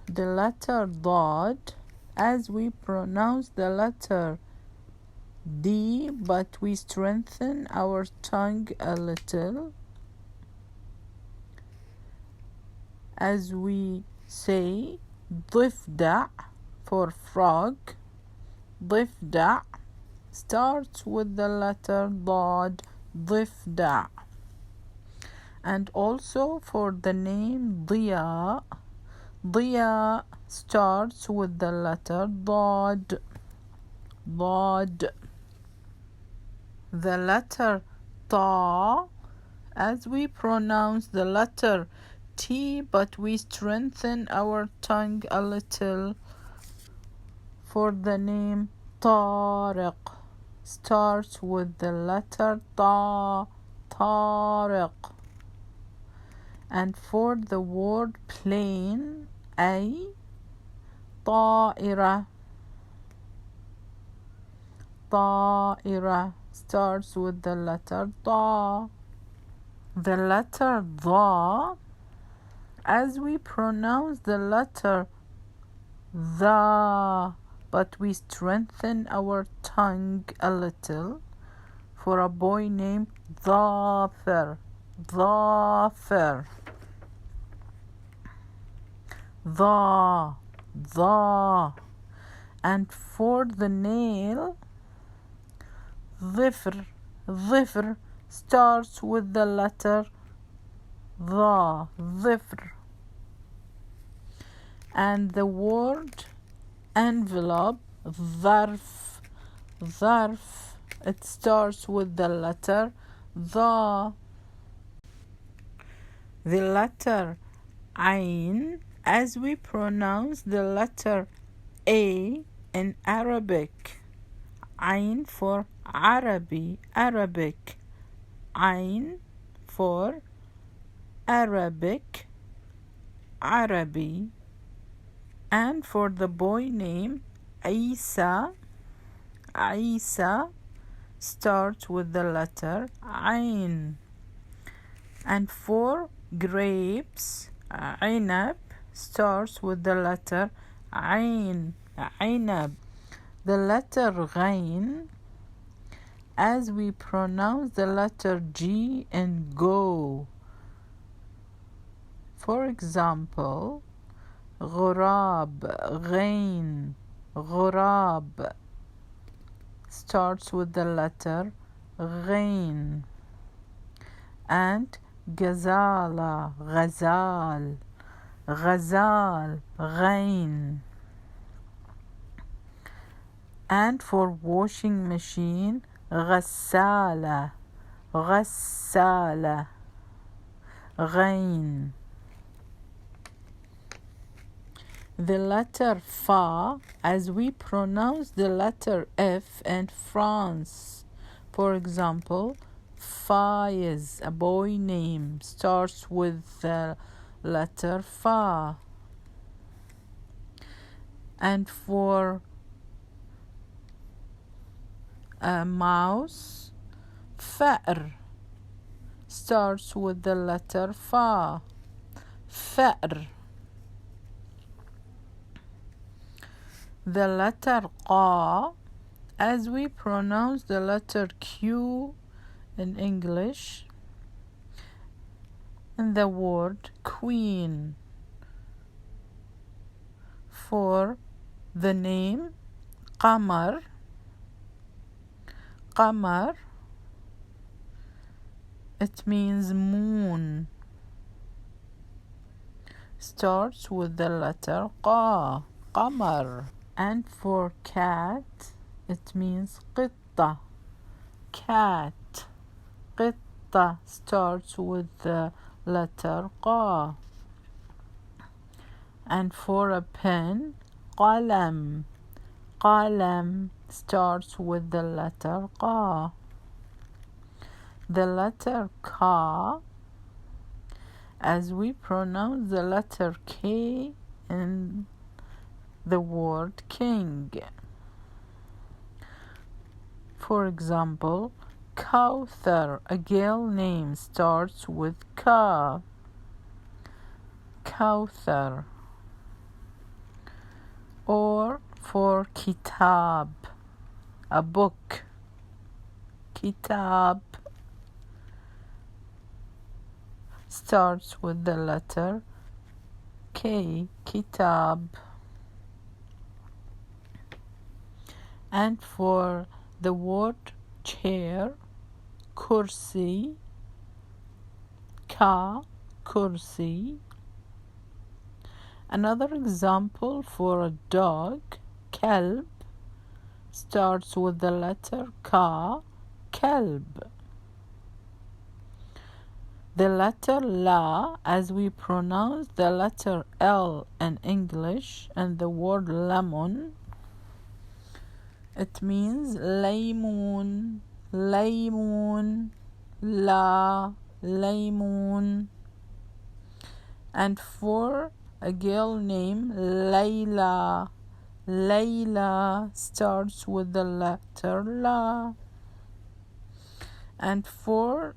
the letter ضاد, as we pronounce the letter D, but we strengthen our tongue a little, as we say ضفدع for frog. ضفدع starts with the letter ضاد, ضفدع. And also for the name ضياء, ضياء starts with the letter ضاد, ضاد. The letter طا, as we pronounce the letter T, but we strengthen our tongue a little, for the name طارق starts with the letter طا, طارق. And for the word plane, أي طائرة, طائرة starts with the letter طا. The letter ضا, as we pronounce the letter ذا, but we strengthen our tongue a little, for a boy named ظافر, ظافر. ضا, ضا. And for the nail, ظفر, ظفر starts with the letter ضا, ظفر. And the word envelope, ظرف, ظرف, it starts with the letter ضا. The letter عين, as we pronounce the letter A in Arabic. عين for Arabi, Arabic. عين for Arabic, Arabi. And for the boy name Isa, Isa starts with the letter عين. And for grapes, عنب starts with the letter عين, عنب. The letter غين, as we pronounce the letter G in go. For example, غراب, غين, غراب starts with the letter غين. And غزالة, غزال, غزال, غين. And for washing machine, غسالة, غسالة, غين. The letter fa, as we pronounce the letter F in France. For example, Faiz, a boy name, starts with the letter fa. And for a mouse, فأر starts with the letter fa, فأر. The letter قا, as we pronounce the letter Q in English, in the word queen. For the name قمر, قمر, it means moon, starts with the letter قا, قمر. And for cat, it means قطة, cat, قطة starts with the letter قا. And for a pen, قلم, قلم starts with the letter قا. The letter ka, as we pronounce the letter K in the word king. For example, Kauthar, a girl name, starts with ka, Kauthar. Or for kitab, a book. Kitab starts with the letter K. Kitab. And for the word chair, kursi. Ka, kursi. Another example for a dog, kalb, starts with the letter Ka, kalb. The letter La, as we pronounce the letter L in English, and the word lemon, it means laymoon, laymoon, la, laymoon. And for a girl named Layla, Layla starts with the letter La. And for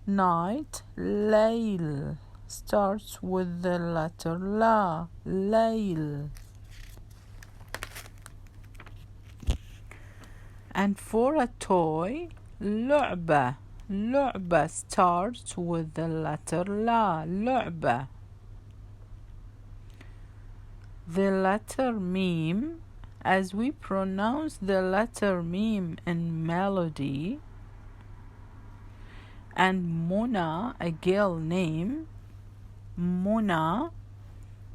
night, Layl starts with the letter La, Layl. And for a toy, لعبة, لعبة starts with the letter La, لعبة. The letter Mim, as we pronounce the letter Mim in melody, and Muna, a girl name, Muna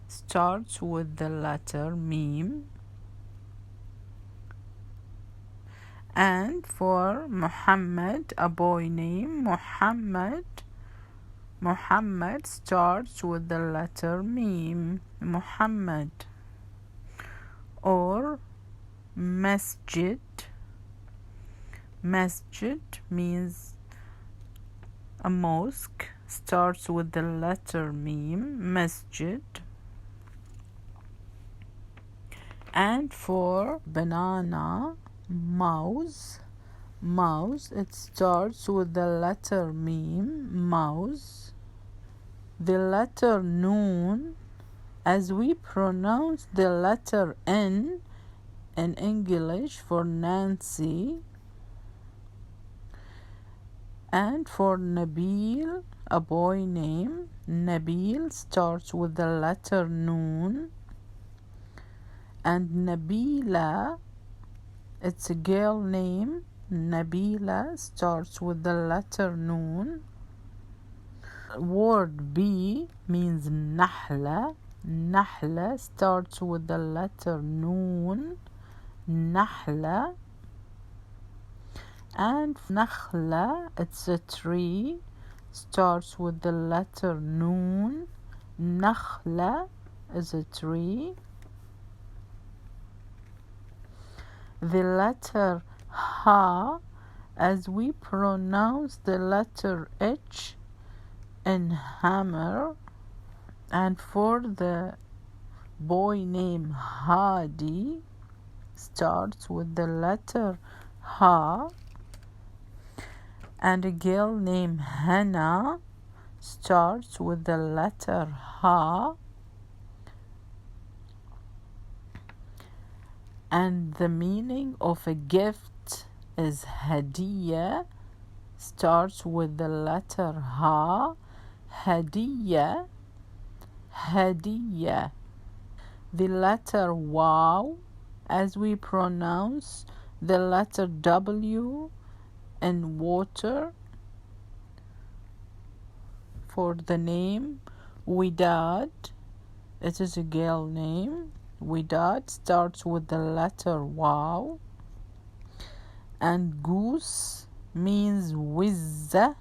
starts with the letter Mim. And for Muhammad, a boy name, Muhammad, Muhammad starts with the letter Mim, Muhammad. Or Masjid, Masjid means a mosque, starts with the letter Mim, Masjid. And for banana, mouse, mouse, it starts with the letter Mim, mouse. The letter Noon, as we pronounce the letter N in English for Nancy. And for Nabil, a boy name, Nabil starts with the letter Noon. And Nabila, it's a girl name, Nabila starts with the letter Noon. Word B means Nahla, Nahla starts with the letter Noon, Nahla. And Nakhla, it's a tree, starts with the letter Noon, Nakhla is a tree. The letter Ha, as we pronounce the letter H in hammer. And for the boy named Hadi, starts with the letter Ha. And a girl named Hannah starts with the letter Ha. And the meaning of a gift is Hadiya, starts with the letter Ha, Hadiya, Hadiya. The letter Waw, as we pronounce the letter W in water. For the name Widad, it is a girl name. Widad starts with the letter Waw. And goose means Wizza.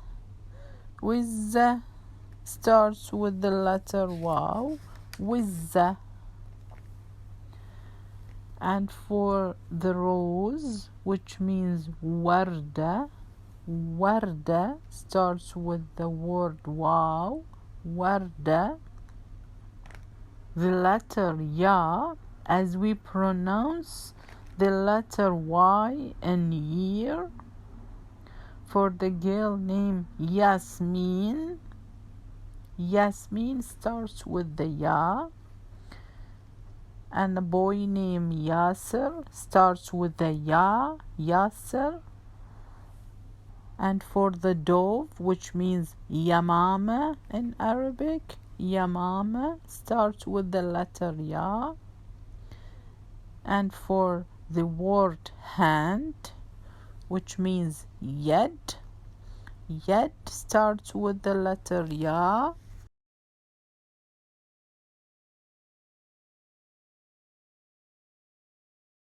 Wizza starts with the letter Waw. Wizza. And for the rose, which means Warda, Warda starts with the word Waw. Warda. The letter Ya, as we pronounce the letter Y in year. For the girl named Yasmin, Yasmin starts with the Ya. and a boy named Yasser starts with the ya, Yasser. And for the dove, which means yamama in Arabic, yamama starts with the letter ya. And for the word hand, which means yed, yed starts with the letter ya.